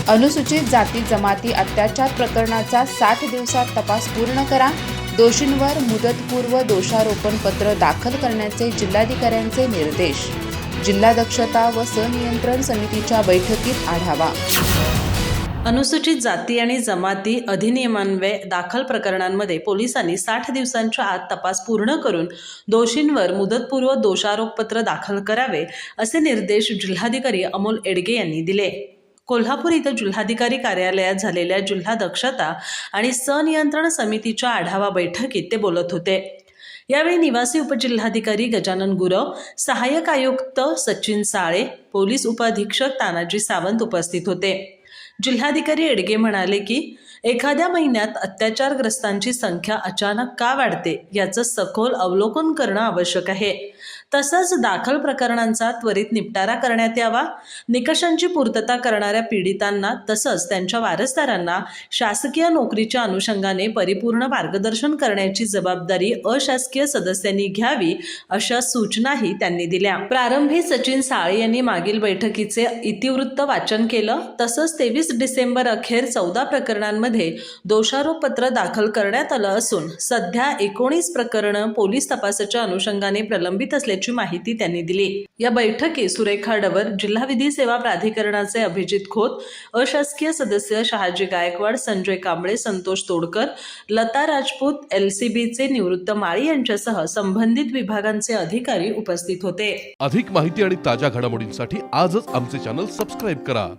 अनुसूचित जाती जमाती अत्याचार प्रकरणाचा 60 दिवसात तपास पूर्ण करा. दोषींवर मुदतपूर्व दोषारोपण पत्र दाखल करण्याचे जिल्हाधिकाऱ्यांचे निर्देश. जिल्हा दक्षता व संनियंत्रण समितीच्या बैठकीत आढावा. अनुसूचित जाती आणि जमाती अधिनियमान्वये दाखल प्रकरणांमध्ये पोलिसांनी 60 दिवसांच्या आत तपास पूर्ण करून दोषींवर मुदतपूर्व दोषारोपपत्र दाखल करावे, असे निर्देश जिल्हाधिकारी अमोल एडगे यांनी दिले. कोल्हापूर इथं जिल्हाधिकारी कार्यालयात झालेल्या जिल्हा दक्षता आणि संनियंत्रण समितीच्या आढावा बैठकीत ते बोलत होते. यावेळी निवासी उपजिल्हाधिकारी गजानन गुरव, सहाय्यक आयुक्त सचिन साळे, पोलीस उपअधीक्षक तानाजी सावंत उपस्थित होते. जिल्हाधिकारी एडगे म्हणाले की एखाद्या महिन्यात अत्याचारग्रस्तांची संख्या अचानक का वाढते याचं सखोल अवलोकन करणं आवश्यक आहे. तसंच दाखल प्रकरणांचा त्वरित निपटारा करण्यात यावा. निकषांची पूर्तता करणाऱ्या पीडितांना तसंच त्यांच्या वारसदारांना शासकीय नोकरीच्या अनुषंगाने परिपूर्ण मार्गदर्शन करण्याची जबाबदारी अशासकीय सदस्यांनी घ्यावी, अशा सूचनाही त्यांनी दिल्या. प्रारंभी सचिन साळे यांनी मागील बैठकीचे इतिवृत्त वाचन केलं. तसंच 23 डिसेंबर अखेर 14 प्रकरणांमध्ये दोषारोपपत्र दाखल करण्यात आलं असून सध्या 19 प्रकरणं पोलीस तपासाच्या अनुषंगाने प्रलंबित असल्याची माहिती त्यांनी दिली. या बैठकीत सुरेखा डवर, जिल्हा विधी सेवा प्राधिकरणाचे अभिजित खोत, अशासकीय सदस्य शहाजी गायकवाड, संजय कांबळे, संतोष तोडकर, लता राजपूत, LCBचे निवृत्त माळी यांच्यासह संबंधित विभागांचे अधिकारी उपस्थित होते. अधिक माहिती आणि ताज्या घडामोडींसाठी आजच आमचे चॅनल सबस्क्राईब करा.